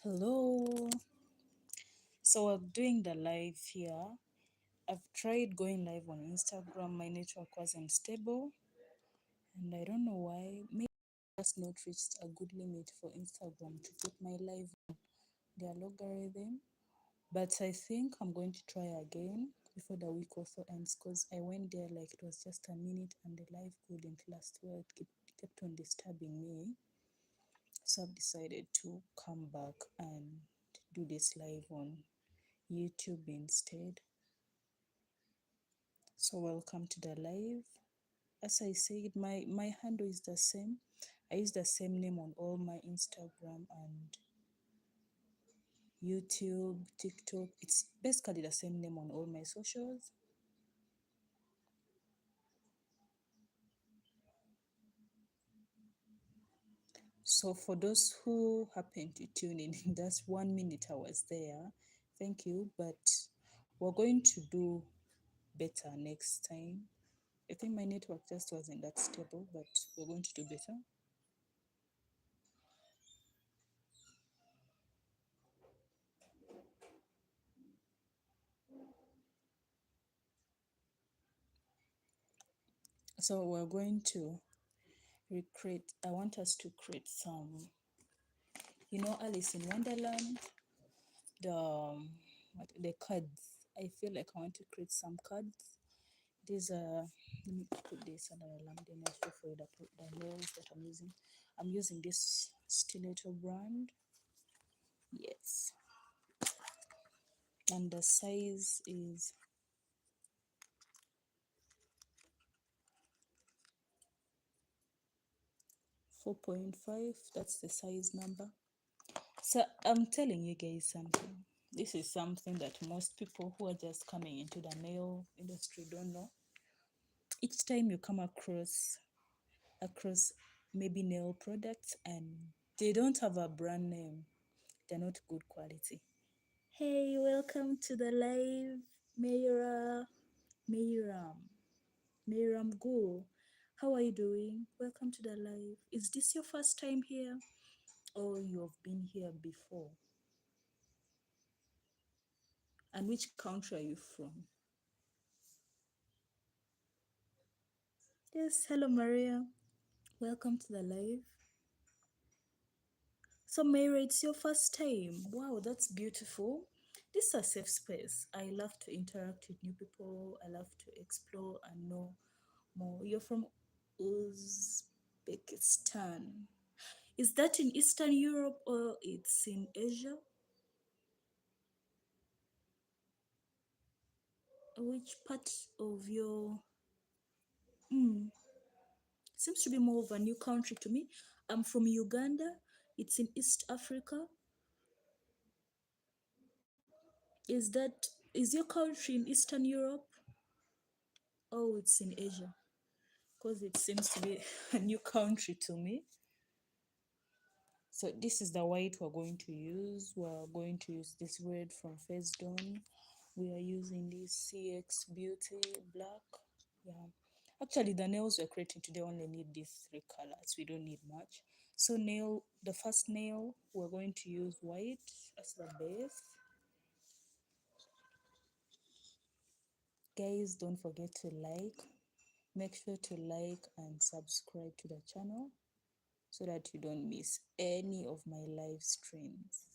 Hello. So we're doing the live here. I've tried going live on Instagram. My network wasn't stable, and I don't know why. Maybe I just not reached a good limit for Instagram to put my live on their logarithm. But I think I'm going to try again before the week also ends because I went there like it was just a minute and the live couldn't last well. It kept on disturbing me. So I've decided to come back and do this live on YouTube instead. So welcome to the live. As I said, my handle is the same. I use the same name on all my Instagram and YouTube, TikTok. It's basically the same name on all my socials. So for those who happen to tune in, that's 1 minute I was there. Thank you. But we're going to do better next time. I think my network just wasn't that stable, but we're going to do better. So we're going to recreate. I want us to create some, Alice in Wonderland, the the cards. I feel like I want to create some cards. These are, let me put this under the lamp, then I'll show for you the nails that I'm using. I'm using this stiletto brand. Yes. And the size is 4.5. That's the size number. So I'm telling you guys something. This is something that most people who are just coming into the nail industry don't know. Each time you come across maybe nail products and they don't have a brand name, they're not good quality. Hey, welcome to the live, Mayra, Mayram, Mayram Go. How are you doing? Welcome to the live. Is this your first time here or you have been here before? And which country are you from? Yes, hello Maria. Welcome to the live. So Mayra, it's your first time. Wow, that's beautiful. This is a safe space. I love to interact with new people. I love to explore and know more. You're from Uzbekistan. Is that in Eastern Europe or it's in Asia? Which part of your seems to be more of a new country to me. I'm from Uganda. It's in East Africa. Is your country in Eastern Europe? Oh, it's in Asia. Because it seems to be a new country to me. So this is the white we're going to use. We're going to use this red from Face Dawn. We are using this CX Beauty Black. Yeah. Actually, the nails we're creating today only need these three colors. We don't need much. So the first nail, we're going to use white as the base. Guys, don't forget to make sure to like and subscribe to the channel so that you don't miss any of my live streams.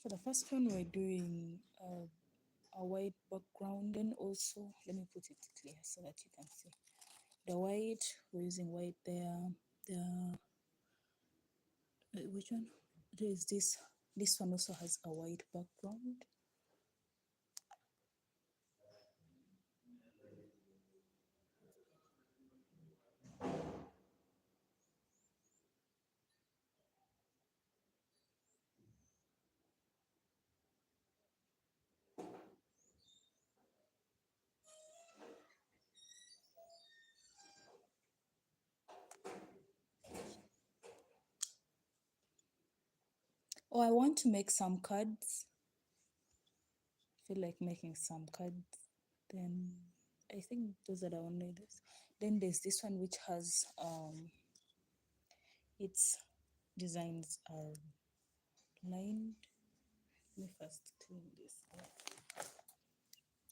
For the first one, we're doing a white background, and also let me put it clear so that you can see the white. We're using white there. The which one? There is this. This one also has a white background. Oh, I want to make some cards. Feel like making some cards. Then I think those are the only this. Then there's this one which has its designs are lined. Let me first clean this up.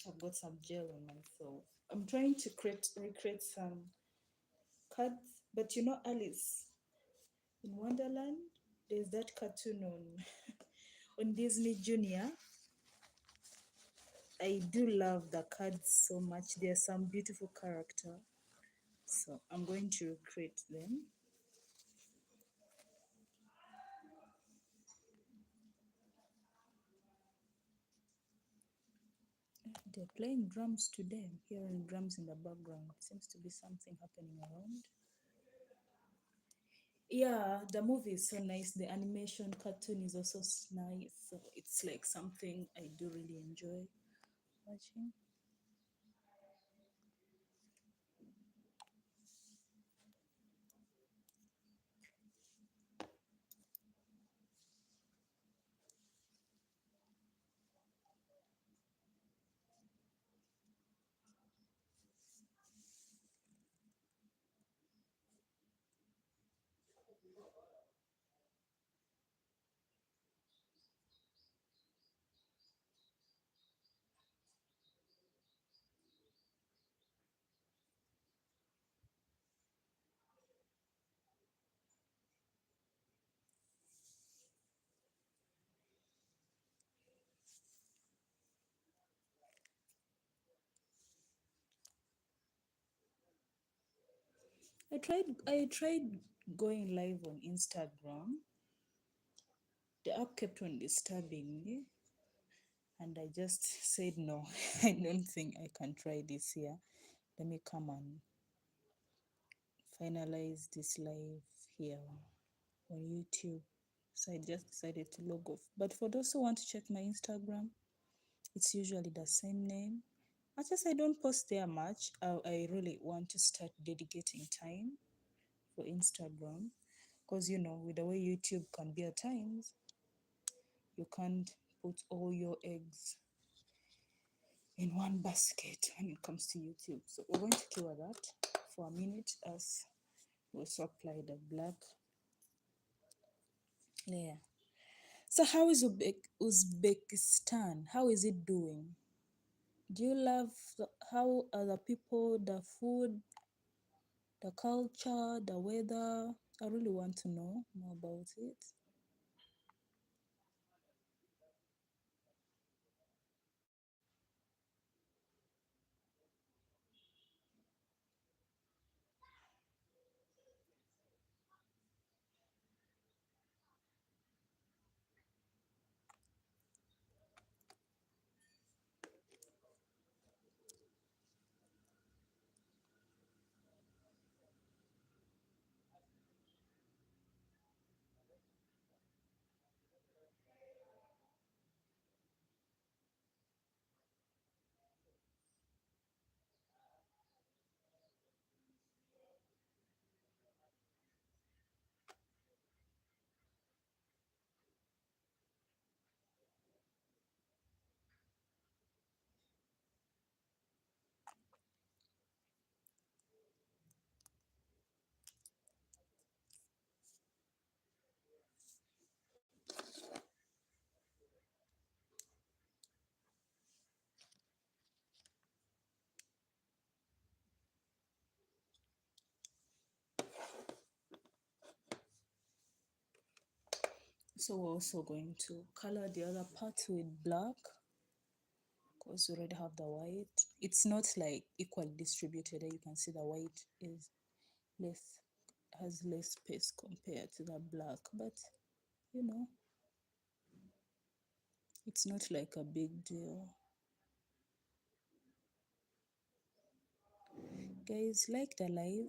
I've got some gel on myself. I'm trying to recreate some cards, but you know Alice in Wonderland. There's that cartoon on on Disney Junior. I do love the cards so much. There's some beautiful character. So I'm going to recreate them. They're playing drums today. I'm hearing drums in the background. Seems to be something happening around. Yeah, the movie is so nice. The animation cartoon is also nice. So it's like something I do really enjoy watching. I tried going live on Instagram. The app kept on disturbing me, and I just said no. I don't think I can try this here. Let me come and finalize this live here on YouTube. So I just decided to log off. But for those who want to check my Instagram, it's usually the same name. Much as I don't post there much, I really want to start dedicating time for Instagram. Because you know, with the way YouTube can be at times, you can't put all your eggs in one basket when it comes to YouTube. So we're going to cure that for a minute as we also apply the black layer. So how is Uzbekistan? How is it doing? Do you love how other people, the food, the culture, the weather? I really want to know more about it. So we're also going to color the other part with black because we already have the white. It's not like equally distributed. You can see the white is less, has less space compared to the black, but you know, it's not like a big deal. Guys, like the live.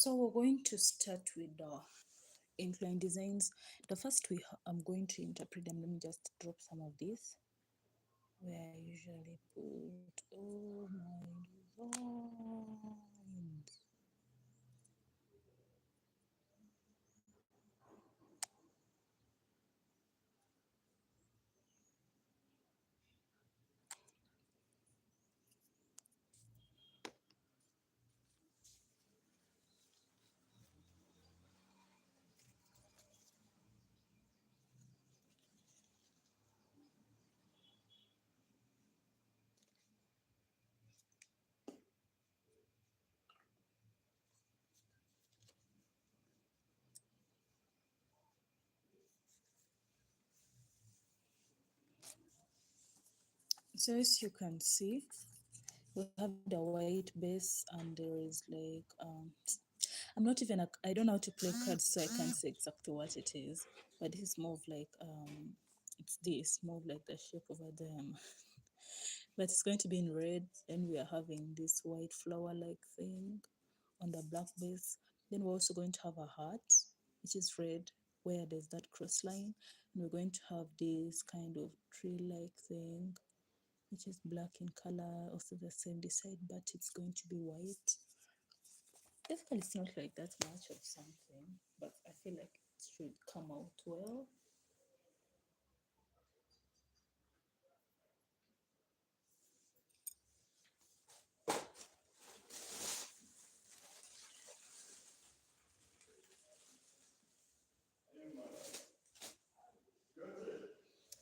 So we're going to start with the incline designs. The first I'm going to interpret them. Let me just drop some of this where I usually put all my designs. So as you can see, we have the white base and there is like I don't know how to play cards, so I can't say exactly what it is, but this is more of like it's this more of like the shape over them. But it's going to be in red, and we are having this white flower like thing on the black base. Then we're also going to have a heart, which is red, where there's that cross line, and we're going to have this kind of tree like thing, which is black in color, also the same this side, but it's going to be white. Basically, it's not like that much of something, but I feel like it should come out well.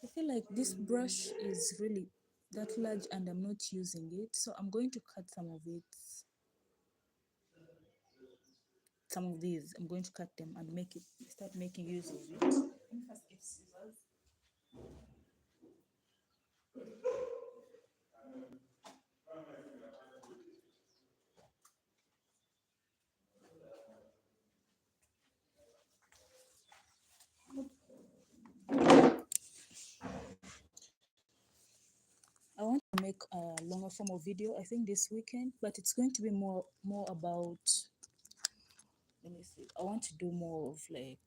I feel like this brush is really that large and I'm not using it, so I'm going to cut some of it. Some of these, I'm going to cut them and start making use of it. Let me first get scissors. I want to make a longer form of video, I think this weekend, but it's going to be more about, let me see, I want to do more of like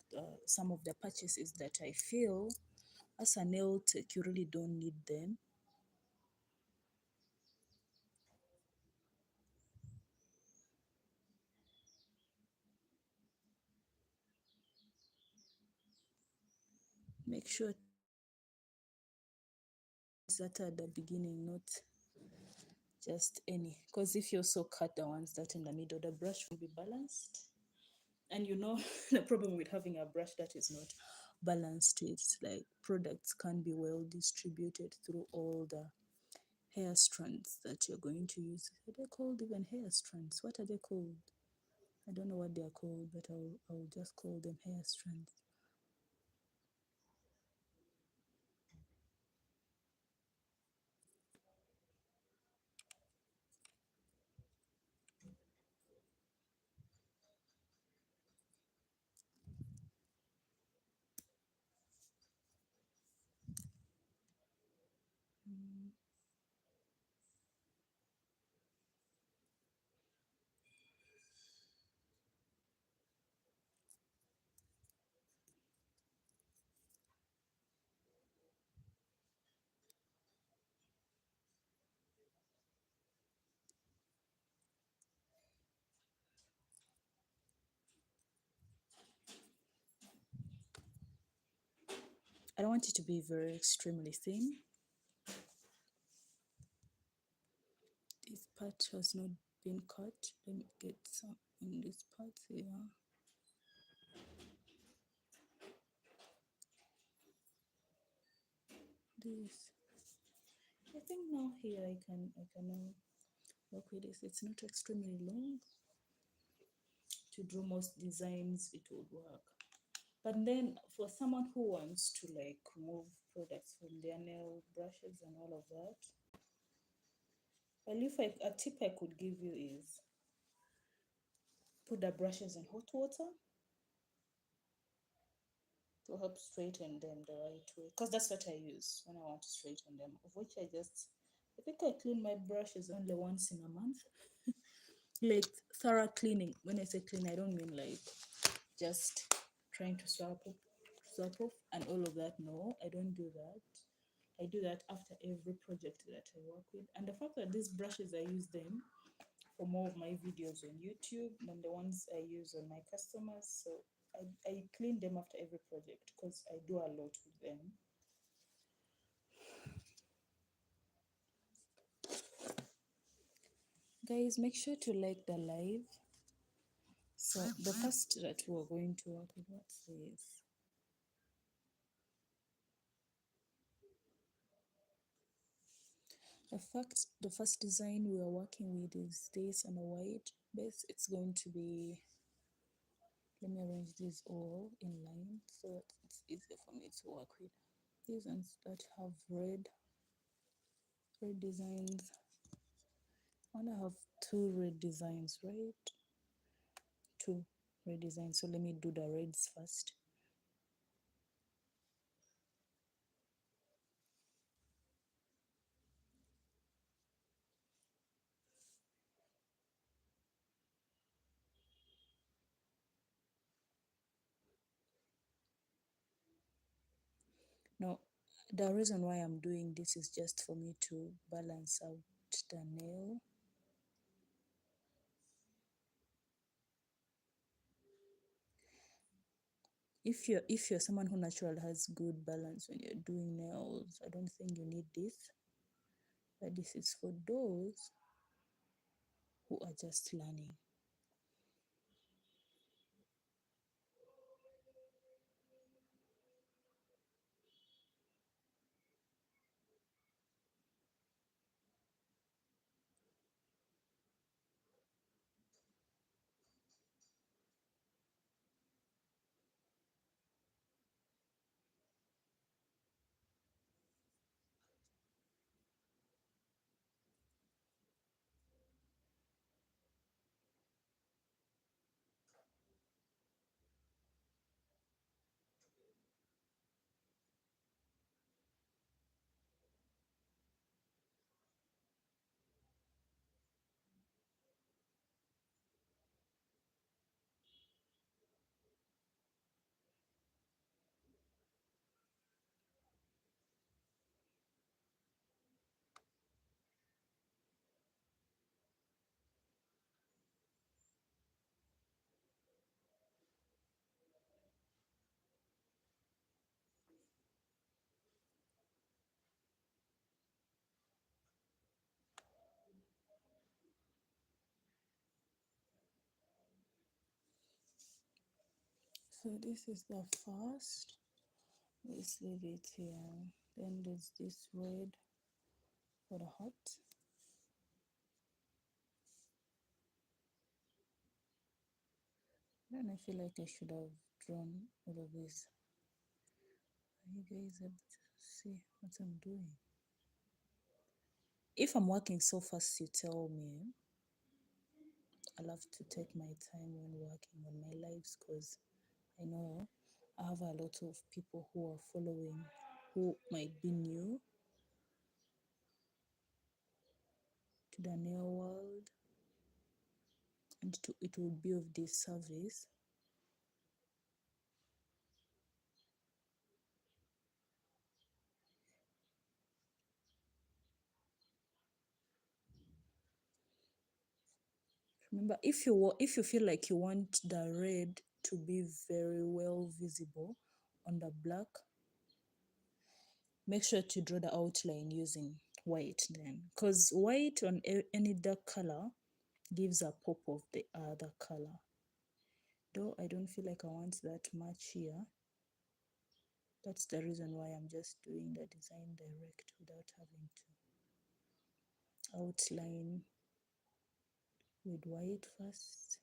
some of the purchases that I feel as a nail tech you really don't need them. Make sure it's that at the beginning, not just any, because if you also cut the ones that in the middle, the brush will be balanced. And you know, the problem with having a brush that is not balanced, it's like products can't be well distributed through all the hair strands that you're going to use. Are they called even hair strands? What are they called? I don't know what they are called, but I'll just call them hair strands. I don't want it to be very extremely thin. This part has not been cut. Let me get some in this part here. This. I think now here I can now work with this. It's not extremely long. To draw most designs, it would work. But then for someone who wants to like remove products from their nail brushes and all of that, well, if a tip I could give you is put the brushes in hot water to help straighten them the right way. Because that's what I use when I want to straighten them, of which I think I clean my brushes only once in a month. like thorough cleaning. When I say clean, I don't mean like just trying to swap off and all of that. No, I don't do that. I do that after every project that I work with. And the fact that these brushes, I use them for more of my videos on YouTube than the ones I use on my customers. So I clean them after every project because I do a lot with them. Guys, make sure to like the live. So the first that we're going to work with, what's this? The first design we are working with is this on a white base. It's going to be, let me arrange these all in line so that it's easier for me to work with. These ones that have red designs. I want to have two red designs, right? Two red designs. So let me do the reds first. Now, the reason why I'm doing this is just for me to balance out the nail. If you're someone who naturally has good balance when you're doing nails, I don't think you need this. But this is for those who are just learning. So this is the first. Let's leave it here. Then there's this red for the heart. Then I feel like I should have drawn all of this. Are you guys able to see what I'm doing? If I'm working so fast, you tell me. I love to take my time when working on my lives because I know I have a lot of people who are following who might be new to the nail world, and it will be of this service. Remember, if you feel like you want the red to be very well visible on the black, make sure to draw the outline using white then, because white on any dark color gives a pop of the other color. Though I don't feel like I want that much here. That's the reason why I'm just doing the design direct without having to outline with white first.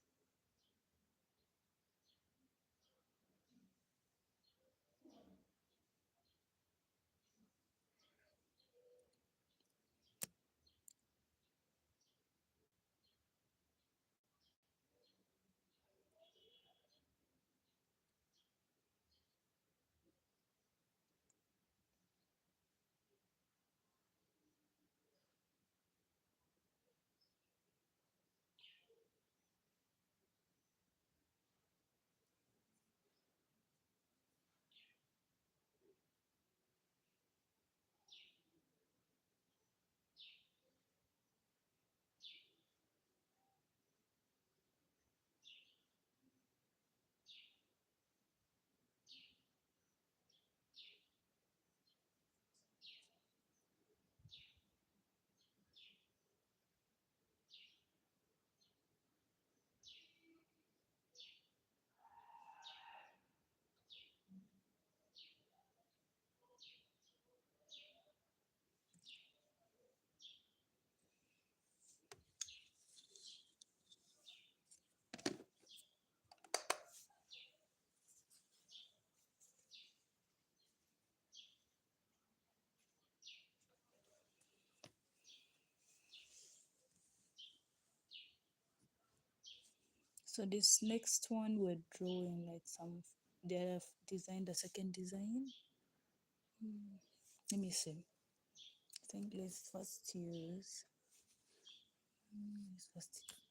So this next one we're drawing like some, they have designed a second design. Let me see. I think let's first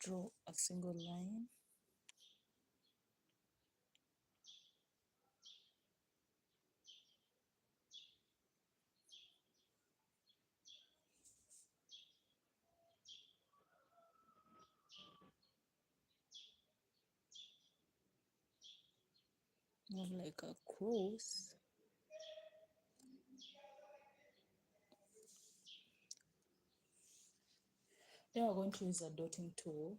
draw a single line. More like a cross. Then we're going to use a dotting tool.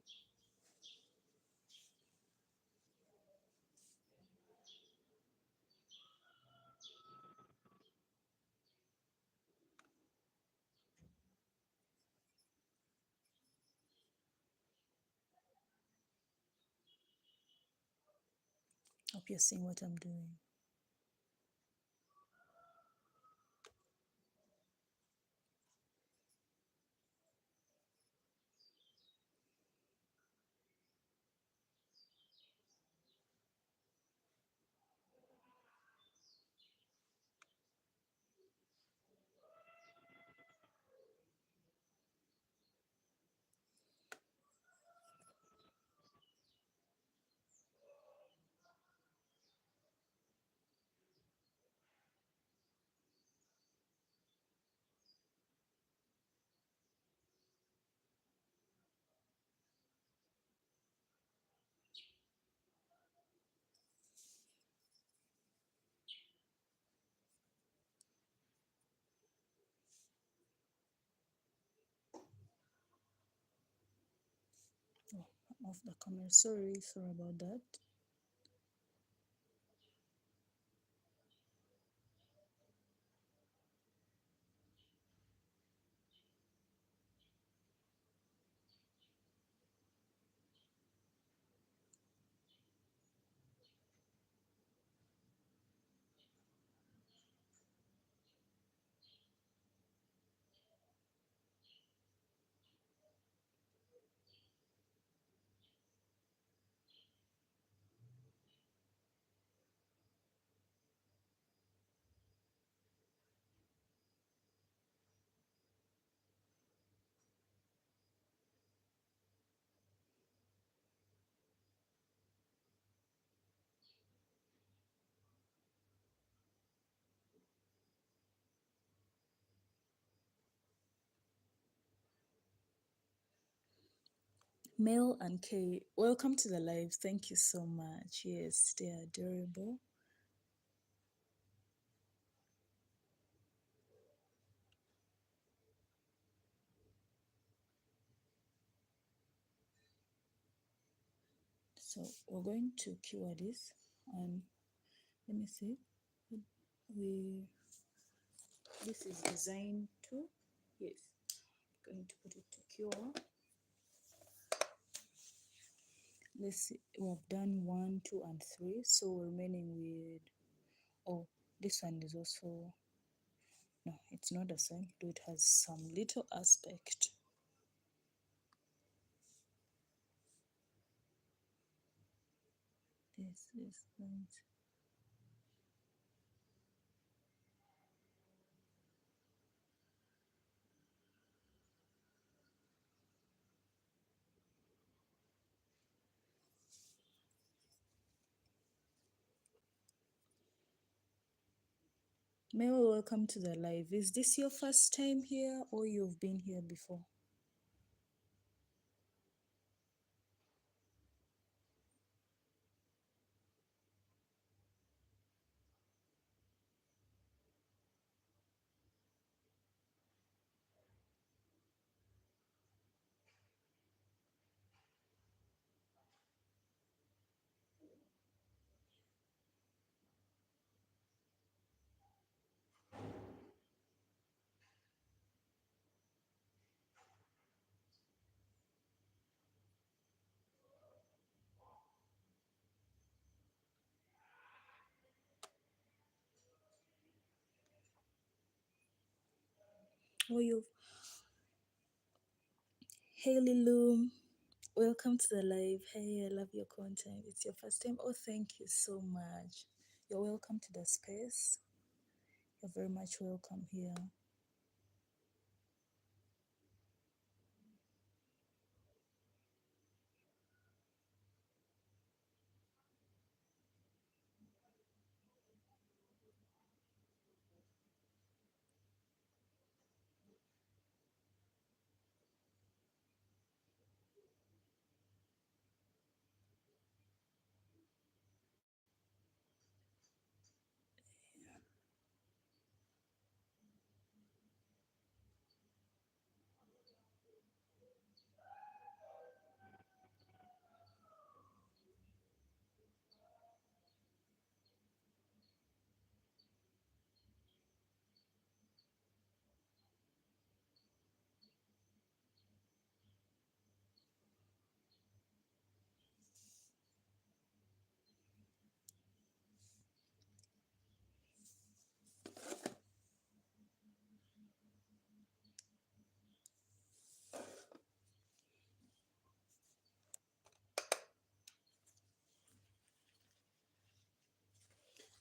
Hope you're seeing what I'm doing. Oh, I'm off the camera. Sorry about that. Mel and Kay, welcome to the live. Thank you so much. Yes, they are adorable. So we're going to cure this, and let me see. We This is design 2. Yes, going to put it to cure. Let's see. We've done 1, 2, and 3. So we're remaining with, oh, this one is also, no, it's not the same, though it has some little aspect. This is going to, Mel, welcome to the live. Is this your first time here or you've been here before? Or you've, Haley Loom, Welcome to the live. Hey, I love your content. It's your first time. Oh, thank you so much. You're welcome to the space. You're very much welcome here.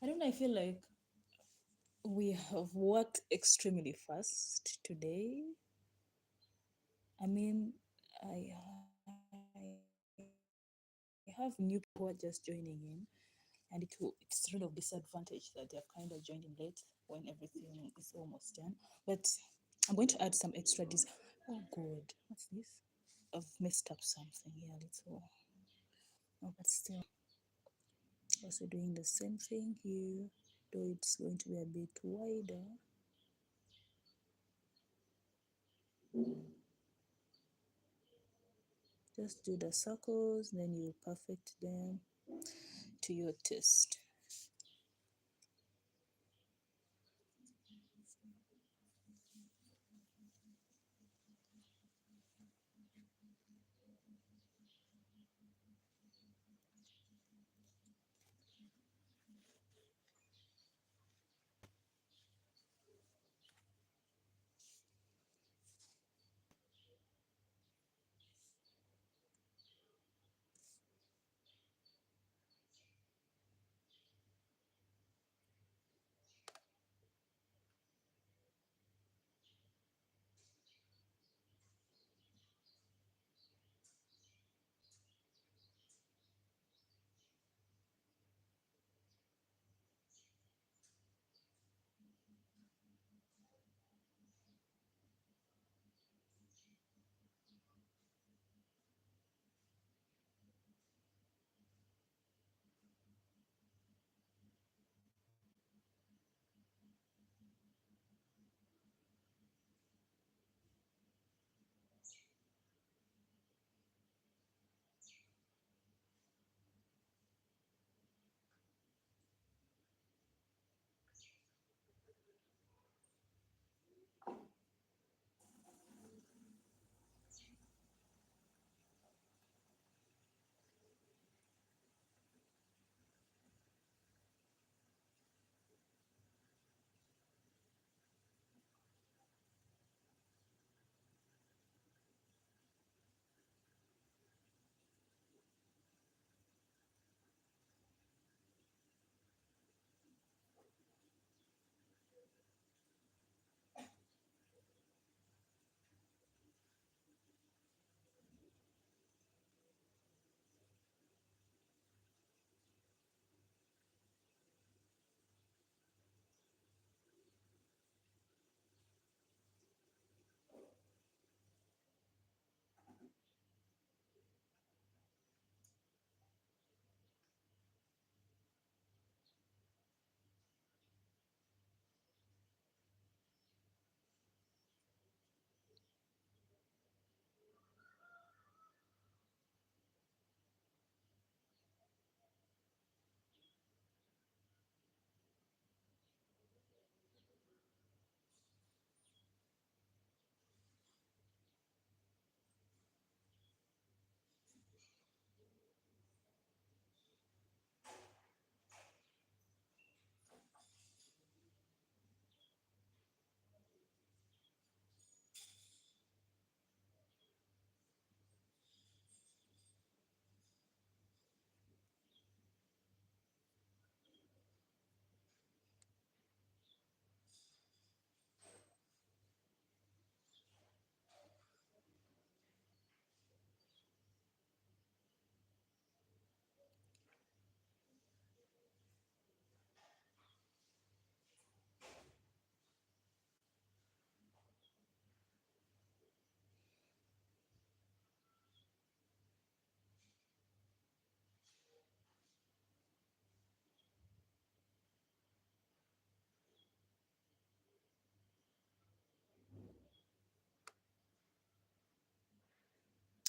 I don't know. I feel like we have worked extremely fast today. I mean, I have new people who are just joining in, and it's sort of disadvantage that they're kind of joining late when everything is almost done. But I'm going to add some extra Oh God, what's this? I've messed up something here a little. Oh, but still, also doing the same thing here, though it's going to be a bit wider. Just do the circles, then you perfect them to your taste.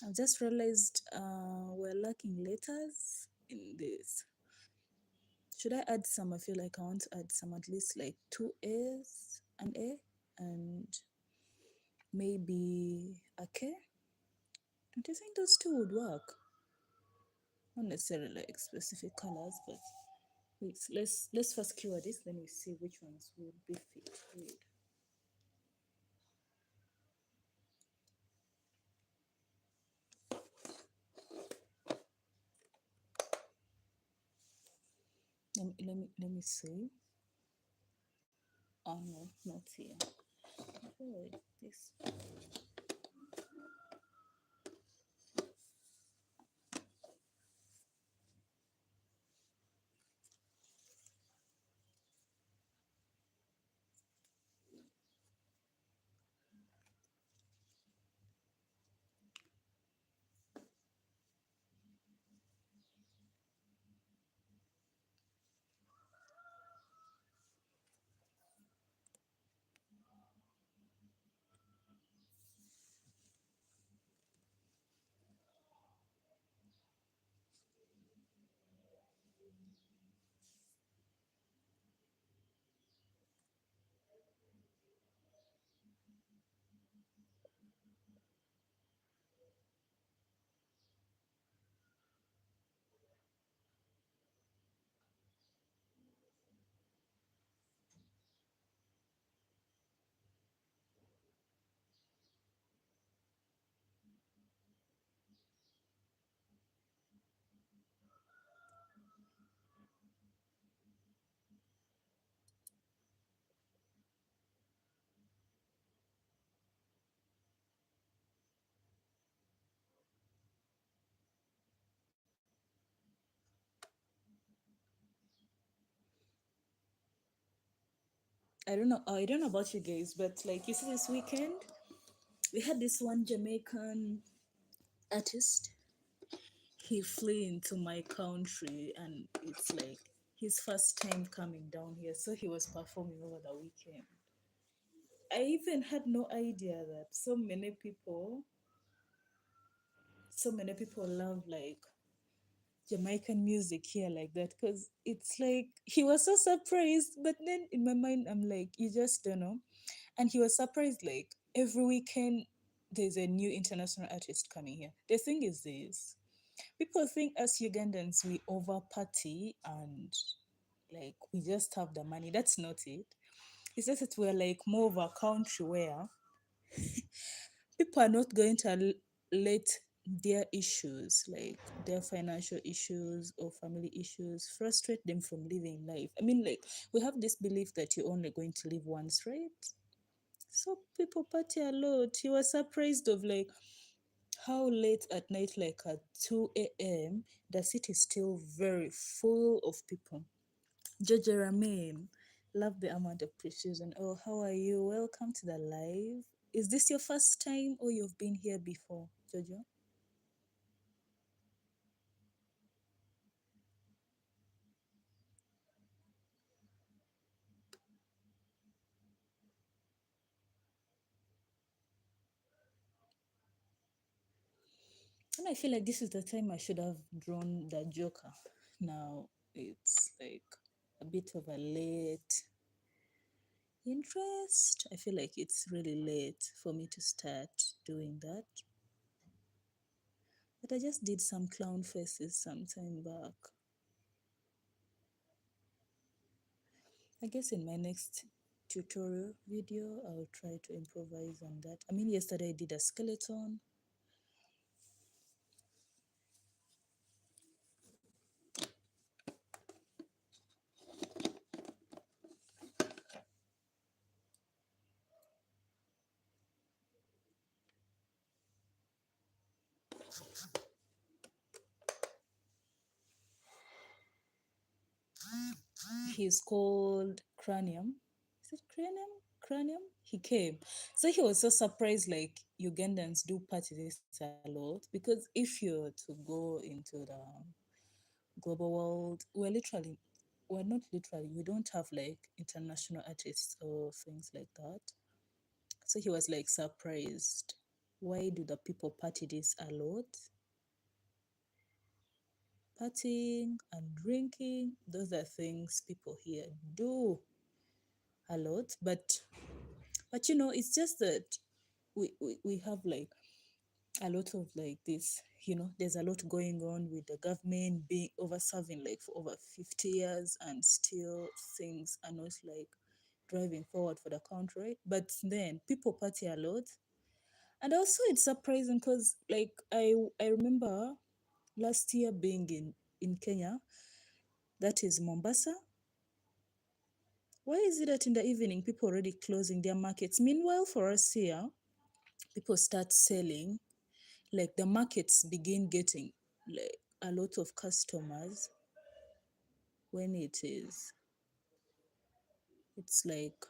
I just realized we're lacking letters in this. Should I add some? I feel like I want to add some, at least like two A's, an A, and maybe a K. Don't you think those two would work? Not necessarily like specific colors, but wait, let's first cure this, then we see which ones would be fit. Wait. Let me see. Oh no, not here. Oh, this. I don't know. I don't know about you guys, but like you see, this weekend we had this one Jamaican artist. He flew into my country, and it's like his first time coming down here, so he was performing over the weekend. I even had no idea that so many people love like Jamaican music here like that, because it's like he was so surprised. But then in my mind, I'm like, you just don't know. And he was surprised like every weekend there's a new international artist coming here. The thing is this, people think us Ugandans we over party and like we just have the money. That's not it. It's just that we're like more of a country where people are not going to let their issues, like their financial issues or family issues, frustrate them from living life. I mean, like, we have this belief that you're only going to live once, right? So people party a lot. He was surprised of like how late at night, like at 2 a.m., the city is still very full of people. Jojo Ramin, love the amount of precision. Oh, how are you? Welcome to the live. Is this your first time or you've been here before, Jojo? And I feel like this is the time I should have drawn the Joker. Now it's like a bit of a late interest. I feel like it's really late for me to start doing that. But I just did some clown faces some time back. I guess in my next tutorial video, I'll try to improvise on that. I mean, yesterday I did a skeleton. He's called Cranium. Is it Cranium? Cranium? He came. So he was so surprised, like Ugandans do party this a lot. Because if you're to go into the global world, we're not literally, we don't have like international artists or things like that. So he was like surprised. Why do the people party this a lot? Partying and drinking, those are things people here do a lot. But it's just that we have like a lot of like this, there's a lot going on with the government being over serving like for over 50 years, and still things are not like driving forward for the country. But then people party a lot. And also it's surprising because like I remember last year being in Kenya, that is Mombasa. Why is it that in the evening people already closing their markets? Meanwhile, for us here, people start selling, like the markets begin getting like a lot of customers when it's like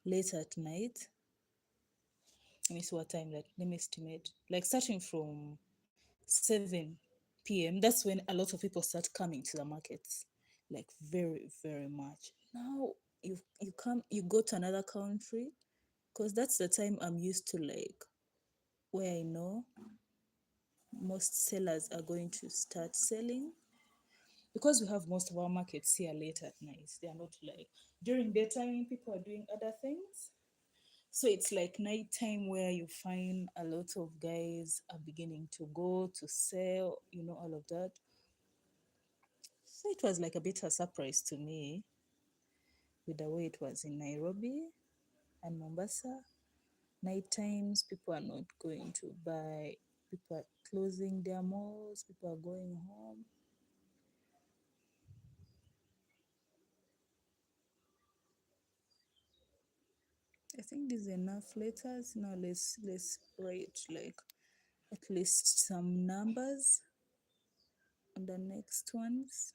late at night. Let me see what time that, let me estimate. Like starting from 7 p.m. That's when a lot of people start coming to the markets. Like very, very much. Now you go to another country, because that's the time I'm used to, like where I know most sellers are going to start selling, because we have most of our markets here late at night. They are not like during daytime, people are doing other things. So it's like nighttime where you find a lot of guys are beginning to go to sell, all of that. So it was like a bit of a surprise to me with the way it was in Nairobi and Mombasa. Night times, people are not going to buy, people are closing their malls, people are going home. I think there's enough letters. Now let's write like at least some numbers on the next ones.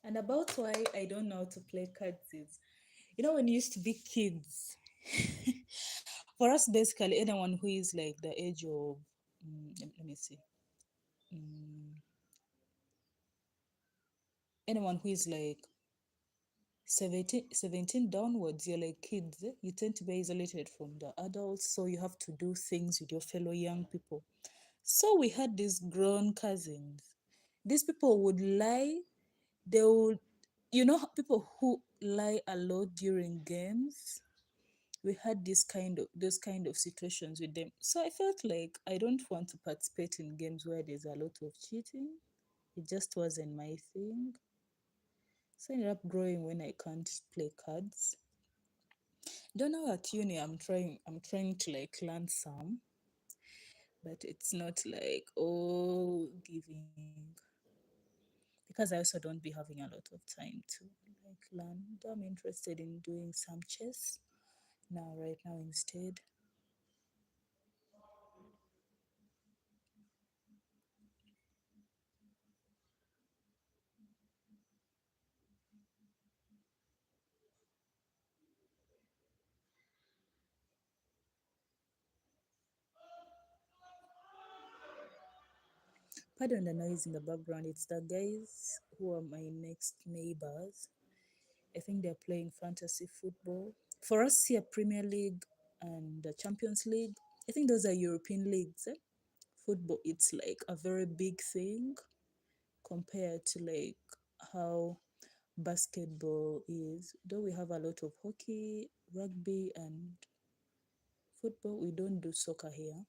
And about why I don't know how to play cards is, when you used to be kids, for us, basically, anyone who is like the age of, let me see, mm, anyone who is like 17 downwards, you're like kids. You tend to be isolated from the adults, so you have to do things with your fellow young people. So we had these grown cousins. These people would lie. They would, people who lie a lot during games. We had those kind of situations with them. So I felt like I don't want to participate in games where there's a lot of cheating. It just wasn't my thing. So I ended up growing when I can't play cards. Don't know, at uni I'm trying to like learn some, but it's not like all giving, because I also don't be having a lot of time to like learn. Though I'm interested in doing some chess right now instead. Pardon the noise in the background. It's the guys who are my next neighbors. I think they're playing fantasy football. For us here, Premier League and the Champions League, I think those are European leagues. Football, it's like a very big thing compared to like how basketball is. Though we have a lot of hockey, rugby, and football, we don't do soccer here.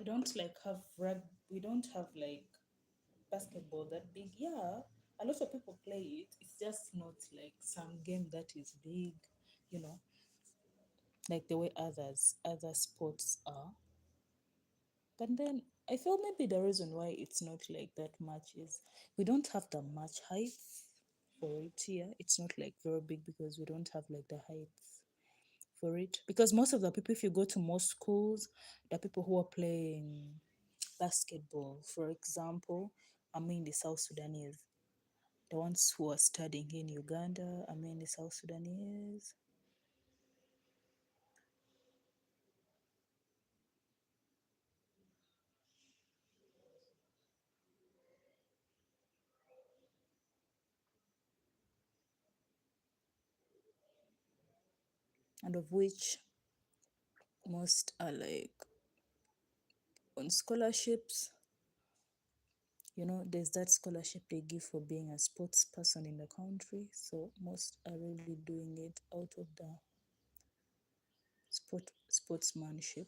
don't like have rug. We don't have like basketball that big. Yeah, a lot of people play it. It's just not like some game that is big, you know, like the way other sports are. But then I feel maybe the reason why it's not like that much is we don't have the much height for it here. It's not like very big because we don't have like the height for it. Because most of the people, if you go to most schools, the people who are playing basketball, for example, I mean the South Sudanese, the ones who are studying in Uganda, I mean the South Sudanese, and of which most are like on scholarships. There's that scholarship they give for being a sports person in the country. So most are really doing it out of the sportsmanship.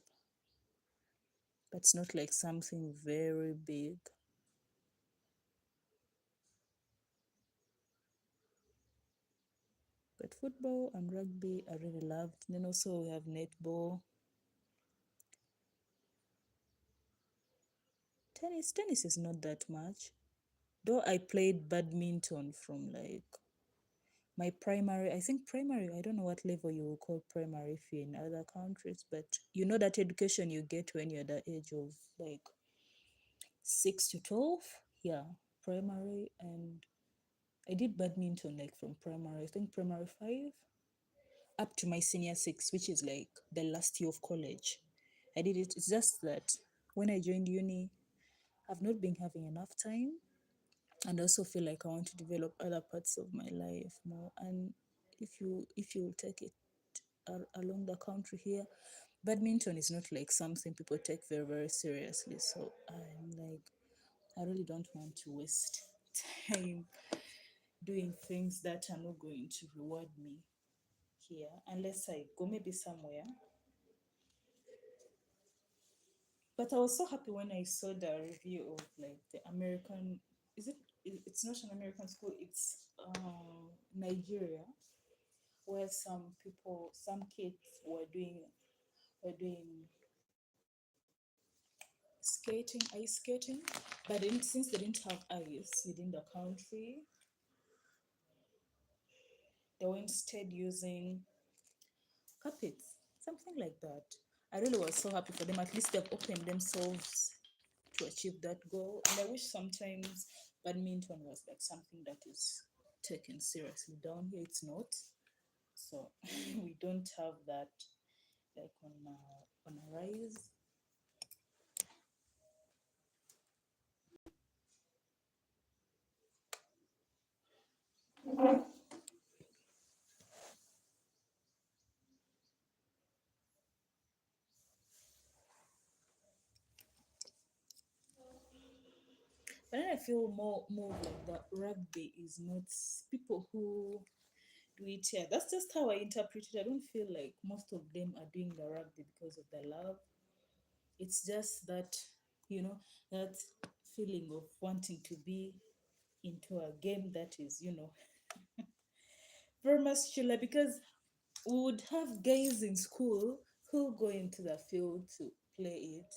But it's not like something very big. But football and rugby are really loved. Then also we have netball, tennis. Tennis is not that much. Though I played badminton from like my primary, I think primary, I don't know what level you will call primary if you're in other countries, but you know that education you get when you're the age of like 6 to 12. Yeah, primary. And I did badminton like from primary, I think primary 5 up to my senior 6, which is like the last year of college. I did it. It's just that when I joined uni, I've not been having enough time, and also feel like I want to develop other parts of my life more. And if you take it along the country here, badminton is not like something people take very very seriously. So I'm like, I really don't want to waste time doing things that are not going to reward me here, unless I go maybe somewhere. But I was so happy when I saw the review of like the American. Is it? It's not an American school. It's Nigeria, where some kids were doing skating, ice skating. But then, since they didn't have ice within the country, they were instead using carpets, something like that. I really was so happy for them. At least they've opened themselves to achieve that goal. And I wish sometimes badminton was like something that is taken seriously. Down here, it's not. So we don't have that like on a rise. But then I feel more like that rugby is not people who do it here. That's just how I interpret it. I don't feel like most of them are doing the rugby because of the love. It's just that, you know, that feeling of wanting to be into a game that is, very muscular, because we would have guys in school who go into the field to play it.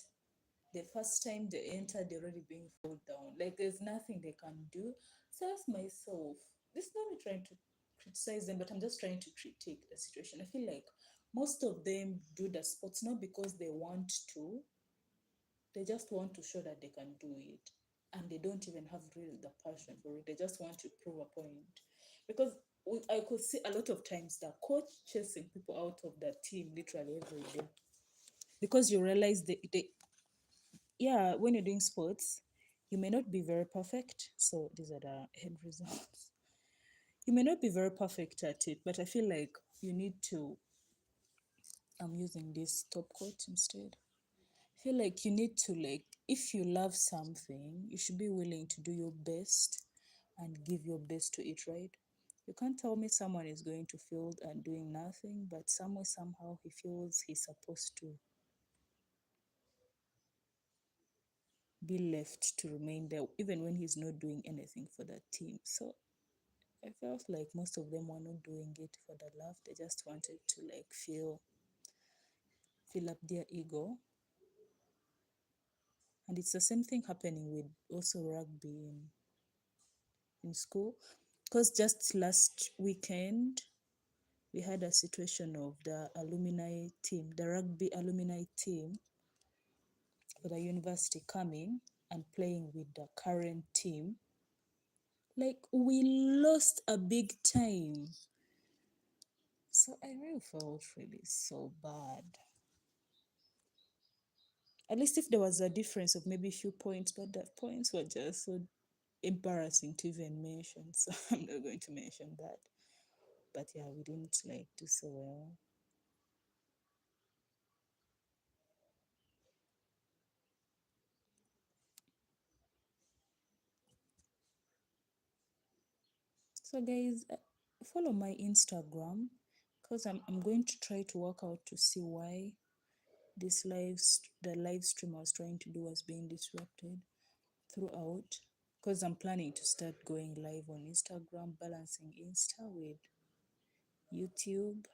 The first time they enter, they're already being fall down. Like there's nothing they can do. So I ask myself, this is not me trying to criticize them, but I'm just trying to critique the situation. I feel like most of them do the sports not because they want to, they just want to show that they can do it. And they don't even have really the passion for it. They just want to prove a point. Because I could see a lot of times the coach chasing people out of the team literally every day. Because you realize yeah, when you're doing sports, you may not be very perfect. So these are the end results. You may not be very perfect at it, but I feel like you need to. I'm using this top coat instead. I feel like you need to, like, if you love something, you should be willing to do your best and give your best to it, right? You can't tell me someone is going to field and doing nothing, but somewhere somehow he feels he's supposed to be left to remain there, even when he's not doing anything for that team. So I felt like most of them were not doing it for the love. They just wanted to like fill up their ego. And it's the same thing happening with also rugby in school. Because just last weekend, we had a situation of the alumni team, the rugby alumni team for the university coming and playing with the current team. Like, we lost a big time. So I really felt really so bad. At least if there was a difference of maybe a few points, but the points were just so embarrassing to even mention. So I'm not going to mention that. But yeah, we didn't like do so well. So guys, follow my Instagram because I'm going to try to work out to see why the live stream I was trying to do was being disrupted throughout, because I'm planning to start going live on Instagram, balancing Insta with YouTube.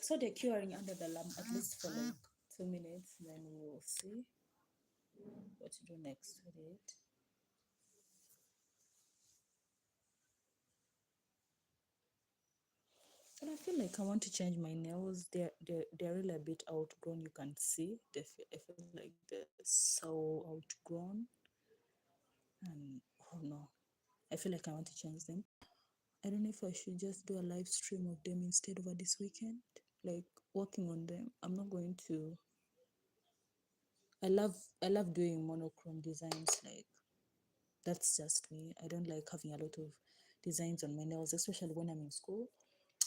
So they're curing under the lamp at least for like 2 minutes, then we'll see what to do next with it. And I feel like I want to change my nails. They're really a bit outgrown. You can see. I feel like they're so outgrown. And oh no, I feel like I want to change them. I don't know if I should just do a live stream of them instead over this weekend, like working on them. I'm not going to. I love doing monochrome designs. Like, that's just me. I don't like having a lot of designs on my nails, especially when I'm in school.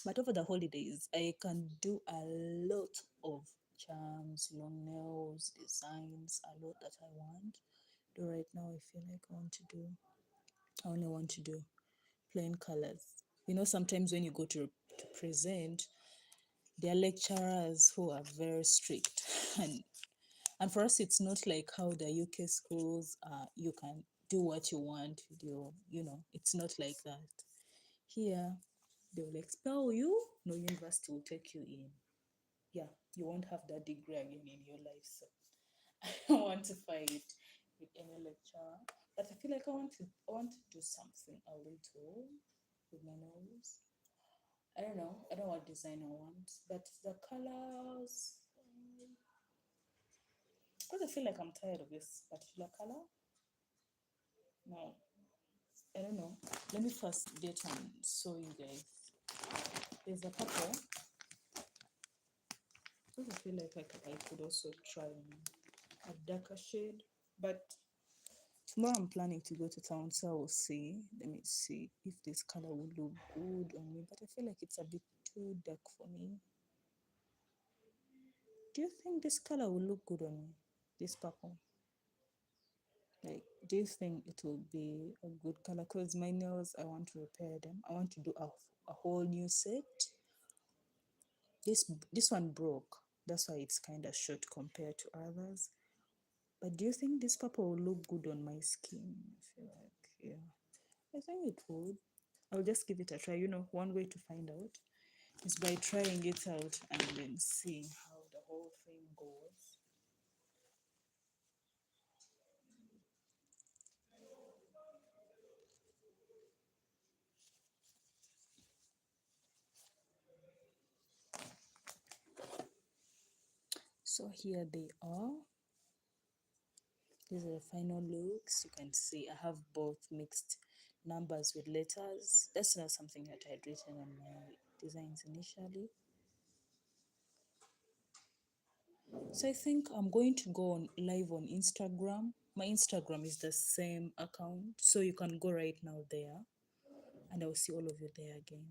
But over the holidays, I can do a lot of charms, long nails, designs, a lot that I want. Though right now, I feel like I only want to do plain colors. Sometimes when you go to present, there are lecturers who are very strict. And and for us, it's not like how the UK schools are. You can do what you want with it's not like that. Here, they will expel you. No university will take you in. Yeah, you won't have that degree again in your life. So I don't want to fight with any lecturer. But I feel like I want to do something a little with my nose. I don't know. I don't know what design I want, but the colors. Because I feel like I'm tired of this particular color. No, I don't know. Let me first get and show you guys. There's a purple. Because I feel like I could also try a darker shade. But tomorrow I'm planning to go to town, so I will see. Let me see if this color will look good on me. But I feel like it's a bit too dark for me. Do you think this color will look good on me? This purple? Like, do you think it will be a good color? Because my nails, I want to repair them. I want to do a whole new set. This one broke. That's why it's kind of short compared to others. But do you think this purple will look good on my skin? I feel like, yeah. I think it would. I'll just give it a try. You know, one way to find out is by trying it out and then seeing how the whole thing goes. So here they are. These are the final looks. You can see I have both mixed numbers with letters. That's not something that I had written on my designs initially. So I think I'm going to go on live on Instagram. My Instagram is the same account, so you can go right now there, and I'll see all of you there again.